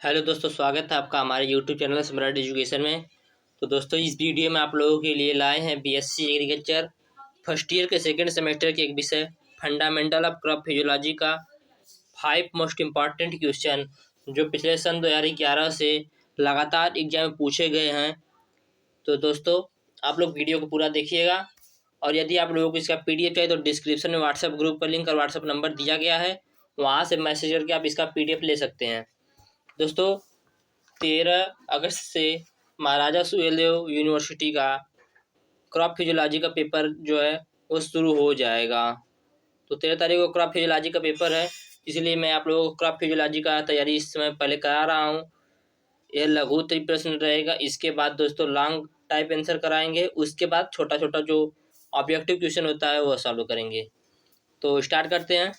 Hello दोस्तों, स्वागत है आपका हमारे यूट्यूब चैनल स्मार्ट एजुकेशन में। तो दोस्तों, इस वीडियो में आप लोगों के लिए लाए हैं बीएससी एग्रीकल्चर फर्स्ट ईयर के सेकंड सेमेस्टर के एक विषय फंडामेंटल ऑफ क्रॉप फिजियोलॉजी का 5 मोस्ट इम्पॉर्टेंट क्वेश्चन जो पिछले सन 2011 से लगातार एग्जाम में पूछे गए हैं। तो दोस्तों, आप लोग वीडियो को पूरा देखिएगा और यदि आप लोगों को इसका पीडीएफ चाहिए तो डिस्क्रिप्शन में व्हाट्सएप ग्रुप का लिंक और व्हाट्सएप नंबर दिया गया है, वहाँ से मैसेज करके आप इसका पीडीएफ ले सकते हैं। दोस्तों, 13 अगस्त से महाराजा सुहेलदेव यूनिवर्सिटी का क्रॉप फिजियोलॉजी का पेपर जो है वो शुरू हो जाएगा। तो 13 तारीख को क्रॉप फिजियोलॉजी का पेपर है, इसलिए मैं आप लोगों को क्रॉप फिजियोलॉजी का तैयारी इस समय पहले करा रहा हूँ। यह लघु उत्तरीय प्रश्न रहेगा। इसके बाद दोस्तों लॉन्ग टाइप आंसर कराएंगे, उसके बाद छोटा छोटा जो ऑब्जेक्टिव क्वेश्चन होता है वो सॉल्व करेंगे। तो स्टार्ट करते हैं।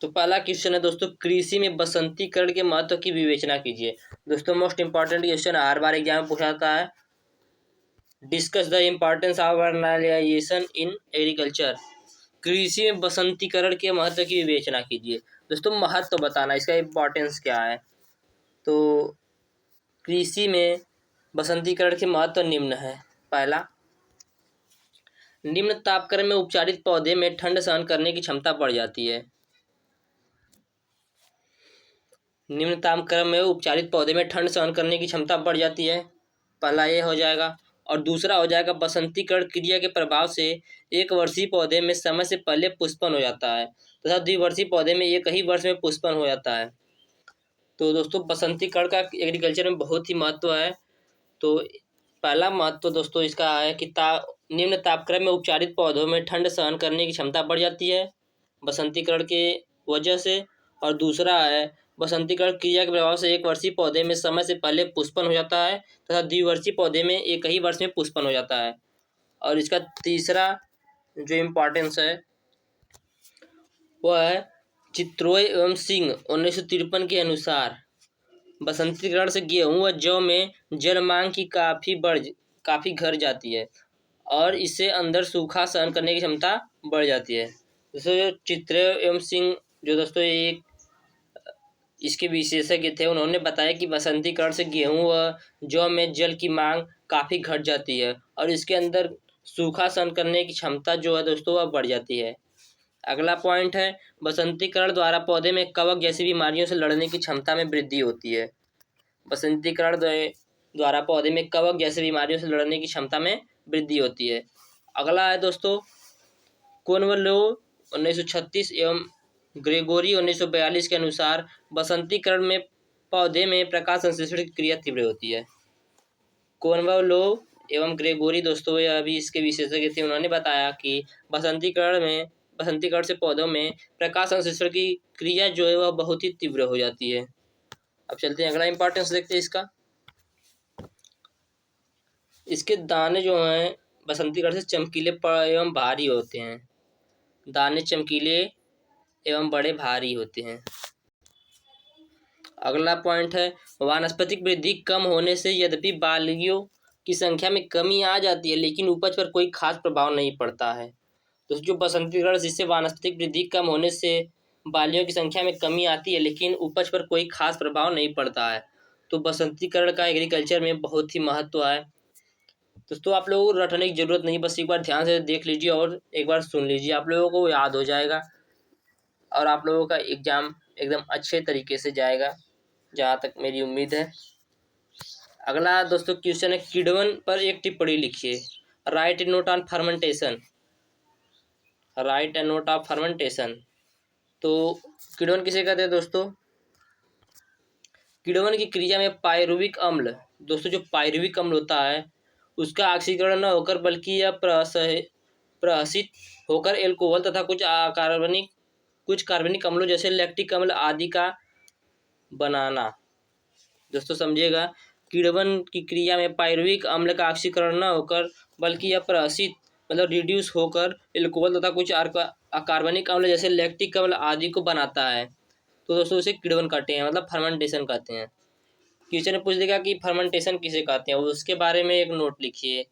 तो पहला क्वेश्चन है दोस्तों, कृषि में बसंतीकरण के महत्व की विवेचना कीजिए। दोस्तों, मोस्ट इंपॉर्टेंट क्वेश्चन हर बार एग्जाम में पूछा जाता है। Discuss the importance of urbanisation in agriculture. कृषि में बसंतीकरण के महत्व की विवेचना कीजिए। दोस्तों, महत्व बताना, इसका इम्पोर्टेंस क्या है। तो कृषि में बसंतीकरण के महत्व निम्न है। पहला, निम्न तापक्रम में उपचारित पौधे में ठंड सहन करने की क्षमता बढ़ जाती है। निम्न तापक्रम में उपचारित पौधे में ठंड सहन करने की क्षमता बढ़ जाती है। पहला ये हो जाएगा। और दूसरा हो जाएगा, बसंतीकरण क्रिया के प्रभाव से एक वर्षीय पौधे में समय से पहले पुष्पन हो जाता है तथा द्विवर्षीय पौधे में एक ही वर्ष में पुष्पन हो जाता है। तो दोस्तों, बसंतीकरण का एग्रीकल्चर में बहुत ही महत्व है। तो पहला महत्व दोस्तों इसका है कि निम्न तापक्रम में उपचारित पौधों में ठंड सहन करने की क्षमता बढ़ जाती है बसंतीकरण के वजह से। और दूसरा है, बसंतीकरण क्रिया के प्रभाव से एक वर्षीय पौधे में समय से पहले पुष्पन हो जाता है तथा द्विवर्षीय पौधे में एक ही वर्ष में पुष्पन हो जाता है। और इसका तीसरा जो इम्पोर्टेंस है वह है, चित्रोय एवं सिंह 1953 के अनुसार बसंतीकरण से गेहूं व जौ में जल मांग की काफ़ी घट जाती है और इससे अंदर सूखा सहन करने की क्षमता बढ़ जाती है। दोस्तों, जो चित्रोय एवं सिंह जो दोस्तों एक इसके विशेषज्ञ थे, उन्होंने बताया कि बसंतीकरण से गेहूं व जौ में जल की मांग काफ़ी घट जाती है और इसके अंदर सूखा सहन करने की क्षमता जो है दोस्तों वह बढ़ जाती है। अगला पॉइंट है, बसंतीकरण द्वारा पौधे में कवक जैसी बीमारियों से लड़ने की क्षमता में वृद्धि होती है। बसंतीकरण द्वारा पौधे में कवक जैसी बीमारियों से लड़ने की क्षमता में वृद्धि होती है। अगला है दोस्तों, कोनवलोव 1936 एवं ग्रेगोरी 1942 के अनुसार बसंतीकरण में पौधे में प्रकाश संश्लेषण की क्रिया तीव्र होती है। कोनवलोव एवं ग्रेगोरी दोस्तों यह अभी इसके विशेषज्ञ थे, उन्होंने बताया कि बसंतीकरण से पौधों में प्रकाश संश्लेषण की क्रिया जो है वह बहुत ही तीव्र हो जाती है। अब चलते हैं, अगला इंपॉर्टेंस देखते हैं इसका। इसके दाने जो हैं बसंतीकरण से चमकीले एवं भारी होते हैं। दाने चमकीले एवं बड़े भारी होते हैं। अगला पॉइंट है, वानस्पतिक वृद्धि कम होने से यद्यपि बालियों की संख्या में कमी आ जाती है लेकिन उपज पर कोई खास प्रभाव नहीं पड़ता है। तो जो बसंतीकरण जिससे वानस्पतिक वृद्धि कम होने से बालियों की संख्या में कमी आती है लेकिन उपज पर कोई खास प्रभाव नहीं पड़ता है। तो बसंतीकरण का एग्रीकल्चर में बहुत ही महत्व है। दोस्तों, आप लोगों को रटने की जरूरत नहीं, बस एक बार ध्यान से देख लीजिए और एक बार सुन लीजिए, आप लोगों को याद हो जाएगा और आप लोगों का एग्जाम एकदम अच्छे तरीके से जाएगा, जहाँ तक मेरी उम्मीद है। अगला दोस्तों क्वेश्चन है, किण्वन पर एक टिप्पणी लिखिए। Right A note on fermentation. Right A note of fermentation. तो किण्वन किसे कहते हैं दोस्तों? किण्वन की क्रिया में पायरुविक अम्ल, दोस्तों जो पायरुविक अम्ल होता है उसका ऑक्सीकरण न होकर बल्कि यह प्रहसित होकर एल्कोहल तथा कुछ कार्बनिक अम्लों जैसे लैक्टिक अम्ल आदि का बनाना। दोस्तों समझिएगा, किण्वन की क्रिया में पायरुविक अम्ल का ऑक्सीकरण न होकर बल्कि यह प्रहसित मतलब रिड्यूस होकर एल्कोहल तथा कुछ कार्बनिक अम्ल जैसे लैक्टिक अम्ल आदि को बनाता है। तो दोस्तों उसे किण्वन कहते हैं, मतलब फर्मेंटेशन कहते हैं। क्वेश्चन में पूछ देगा कि फर्मेंटेशन किसे कहते हैं, उसके बारे में एक नोट लिखिए।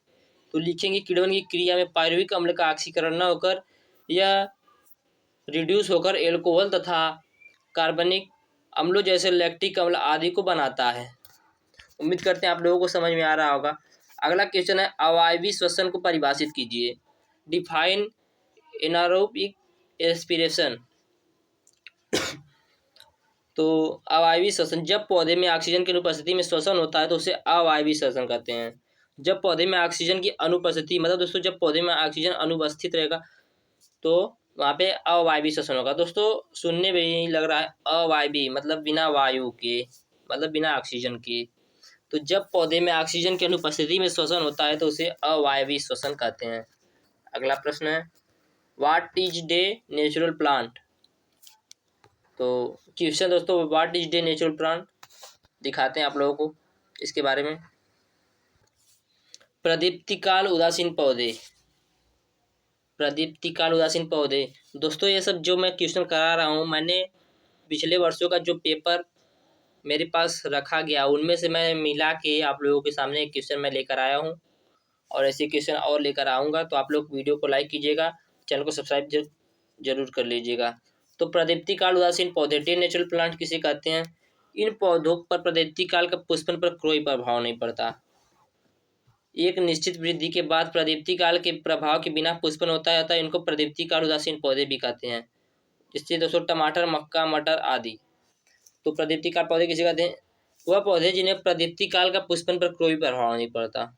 तो लिखेंगे, किण्वन की क्रिया में पायरुविक अम्ल का ऑक्सीकरण न होकर यह रिड्यूस होकर एल्कोहल तथा कार्बनिक अम्लों जैसे लैक्टिक अम्ल आदि को बनाता है। उम्मीद करते हैं आप लोगों को समझ में आ रहा होगा। अगला क्वेश्चन है, अवायवीय श्वसन को परिभाषित कीजिए। Define anaerobic aspiration. तो अवायवीय श्वसन, जब पौधे में ऑक्सीजन की अनुपस्थिति में श्वसन होता है तो उसे अवायवीय श्वसन कहते हैं। जब पौधे में ऑक्सीजन की अनुपस्थिति, मतलब दोस्तों जब पौधे में ऑक्सीजन अनुपस्थित रहेगा तो वहाँ पे अवायवीय श्वसन होगा। दोस्तों सुनने में ही लग रहा है अवायवीय मतलब बिना वायु के, मतलब बिना ऑक्सीजन के। तो जब पौधे में ऑक्सीजन की अनुपस्थिति में श्वसन होता है तो उसे अवायवीय श्वसन कहते हैं। अगला प्रश्न है, what is day natural plant. तो क्वेश्चन दोस्तों, what is day natural plant, दिखाते हैं आप लोगों को इसके बारे में। प्रदीप्तिकाल उदासीन पौधे, प्रदीप्तिकाल उदासीन पौधे। दोस्तों ये सब जो मैं क्वेश्चन करा रहा हूँ, मैंने पिछले वर्षों का जो पेपर मेरे पास रखा गया उनमें से मैं मिला के आप लोगों के सामने एक क्वेश्चन मैं लेकर आया हूँ, और ऐसे क्वेश्चन और लेकर आऊँगा। तो आप लोग वीडियो को लाइक कीजिएगा, चैनल को सब्सक्राइब जरूर कर लीजिएगा। तो प्रदीप्तिकाल उदासीन पौधे, डे नेचुरल प्लांट किसे कहते हैं। इन पौधों पर प्रदीप्तिकाल का पुष्पन पर कोई प्रभाव नहीं पड़ता। एक निश्चित वृद्धि के बाद प्रदीप्तिकाल के प्रभाव के बिना पुष्पन होता है, अतः इनको प्रदीप्तिकाल उदासीन पौधे भी कहते हैं। इससे दोस्तों टमाटर, मक्का, मटर आदि। तो प्रदीप्तिकाल पौधे किसे कहते हैं, वह पौधे जिन्हें प्रदीप्तिकाल का पुष्पन पर कोई प्रभाव नहीं पड़ता।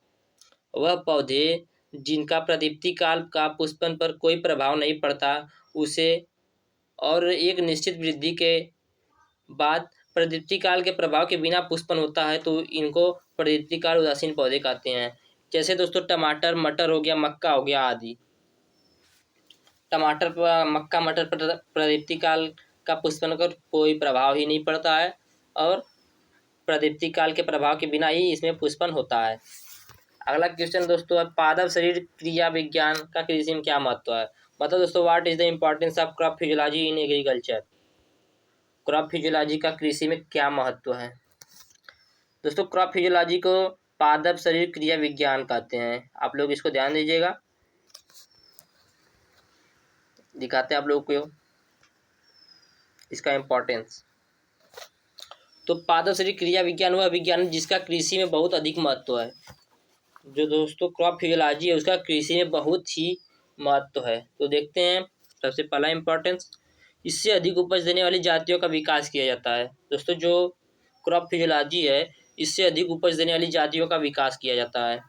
वह पौधे जिनका प्रदीप्तिकाल का पुष्पन पर कोई प्रभाव नहीं पड़ता उसे, और एक निश्चित वृद्धि के बाद प्रदीप्तिकाल के प्रभाव के बिना पुष्पन होता है तो इनको प्रदीप्तिकाल उदासीन पौधे कहते हैं। जैसे दोस्तों टमाटर, मटर हो गया, मक्का हो गया आदि। टमाटर पर, मक्का, मटर पर प्रदीप्तिकाल का पुष्पन का कोई प्रभाव ही नहीं पड़ता है, और प्रदीप्तिकाल के प्रभाव के बिना ही इसमें पुष्पन होता है। अगला क्वेश्चन दोस्तों है, पादप शरीर क्रिया विज्ञान का कृषि में क्या महत्व है। मतलब दोस्तों, what is the importance of crop physiology in agriculture. Crop physiology का कृषि में क्या महत्व है। दोस्तों क्रॉप फिजियोलॉजी को पादप शरीर क्रिया विज्ञान कहते हैं। आप लोग इसको ध्यान दीजिएगा, दिखाते हैं आप लोगों को इसका इम्पोर्टेंस। तो पादप शरीर क्रिया विज्ञान वह विज्ञान जिसका कृषि में बहुत अधिक महत्व है। जो दोस्तों क्रॉप फिजियोलॉजी है उसका कृषि में बहुत ही महत्व है। तो देखते हैं, सबसे पहला इम्पोर्टेंस, इससे अधिक उपज देने वाली जातियों का विकास किया जाता है। दोस्तों जो क्रॉप फिजियोलॉजी है इससे अधिक उपज देने वाली जातियों का विकास किया जाता है।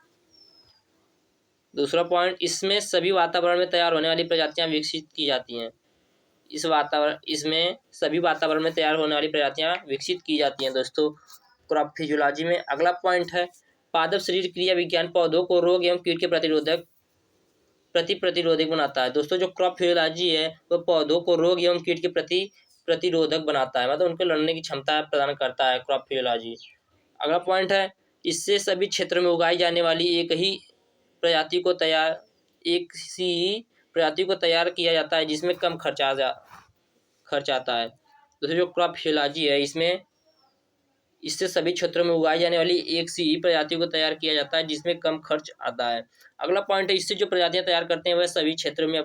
दूसरा पॉइंट, इसमें सभी वातावरण में तैयार होने वाली प्रजातियां विकसित की जाती हैं। इसमें सभी वातावरण में तैयार होने वाली प्रजातियां विकसित की जाती हैं दोस्तों क्रॉप फिजियोलॉजी में। अगला पॉइंट है, पादप शरीर क्रिया विज्ञान पौधों को रोग एवं कीट के प्रतिरोधक बनाता है। दोस्तों जो क्रॉप फिजियोलॉजी है वह पौधों को रोग एवं कीट के प्रति प्रतिरोधक बनाता है, मतलब उनको लड़ने की क्षमता प्रदान करता है क्रॉप फिजियोलॉजी। अगला पॉइंट है, इससे सभी क्षेत्रों में उगाई जाने वाली एक सी ही प्रजाति को तैयार किया जाता है जिसमें कम खर्च आता है। दोस्तों जो क्रॉप फिजियोलॉजी है इससे सभी क्षेत्रों में उगाई जाने वाली एक सी ही प्रजातियों को तैयार किया जाता है जिसमें कम खर्च आता है। अगला पॉइंट है, इससे जो प्रजातियां तैयार करते हैं वह सभी क्षेत्रों में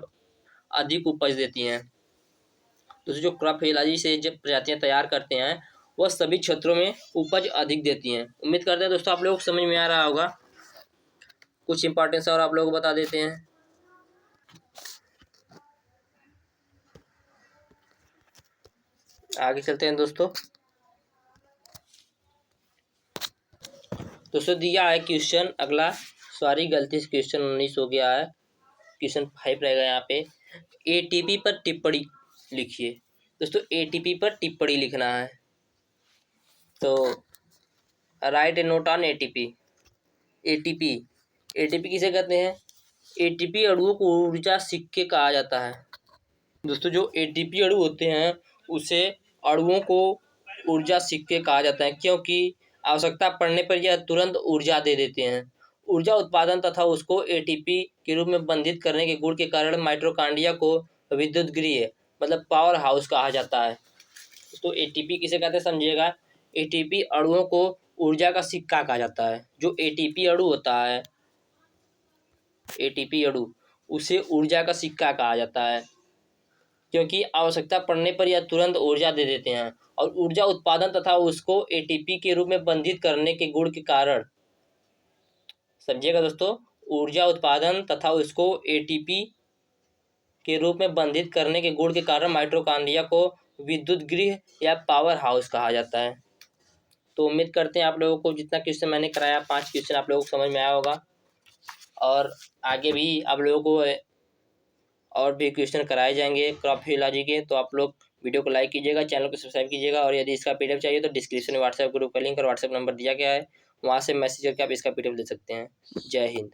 अधिक उपज देती हैं। दोस्तों जो क्रॉप फिजियोलॉजी से जब प्रजातियां तैयार करते हैं वह सभी क्षेत्रों में उपज अधिक देती हैं। उम्मीद करते हैं दोस्तों आप लोगों को समझ में आ रहा होगा। कुछ इंपॉर्टेंस और आप लोगों को बता देते हैं। आगे चलते हैं दोस्तों दिया है क्वेश्चन अगला, सॉरी गलती से क्वेश्चन 19 हो गया है, क्वेश्चन 5 रहेगा यहाँ पे। एटीपी पर टिप्पणी लिखिए। दोस्तों एटीपी पर टिप्पणी लिखना है, तो right A note on ATP. ATP किसे कहते हैं, एटीपी अणुओं को ऊर्जा सिक्के कहा जाता है। दोस्तों जो एटीपी अणु होते हैं उसे अणुओं को ऊर्जा सिक्के कहा जाता है, क्योंकि आवश्यकता पड़ने पर यह तुरंत ऊर्जा दे देते हैं। ऊर्जा उत्पादन तथा उसको एटीपी के रूप में बंधित करने के गुण के कारण माइटोकॉन्ड्रिया को विद्युत गृह मतलब पावर हाउस कहा जाता है। तो एटीपी किसे कहते हैं समझिएगा, एटीपी अणुओं को ऊर्जा का सिक्का कहा जाता है। जो एटीपी अणु होता है, एटीपी अणु, उसे ऊर्जा का सिक्का कहा जाता है। क्योंकि आवश्यकता पड़ने पर यह तुरंत ऊर्जा दे देते हैं। और ऊर्जा उत्पादन तथा उसको एटीपी के रूप में बंधित करने के गुण के कारण, समझिएगा दोस्तों, ऊर्जा उत्पादन तथा उसको एटीपी के रूप में बंधित करने के गुण के कारण माइटोकॉन्ड्रिया को विद्युत गृह या पावर हाउस कहा जाता है। तो उम्मीद करते हैं आप लोगों को जितना क्वेश्चन मैंने कराया 5 क्वेश्चन आप लोगों को समझ में आया होगा, और आगे भी आप लोगों को और भी क्वेश्चन कराए जाएंगे क्रॉप फिजियोलॉजी के। तो आप लोग वीडियो को लाइक कीजिएगा, चैनल को सब्सक्राइब कीजिएगा, और यदि इसका पीडीएफ चाहिए तो डिस्क्रिप्शन में व्हाट्सएप ग्रुप का लिंक और व्हाट्सएप नंबर दिया गया है, वहाँ से मैसेज करके आप इसका पीडीएफ ले सकते हैं। जय हिंद।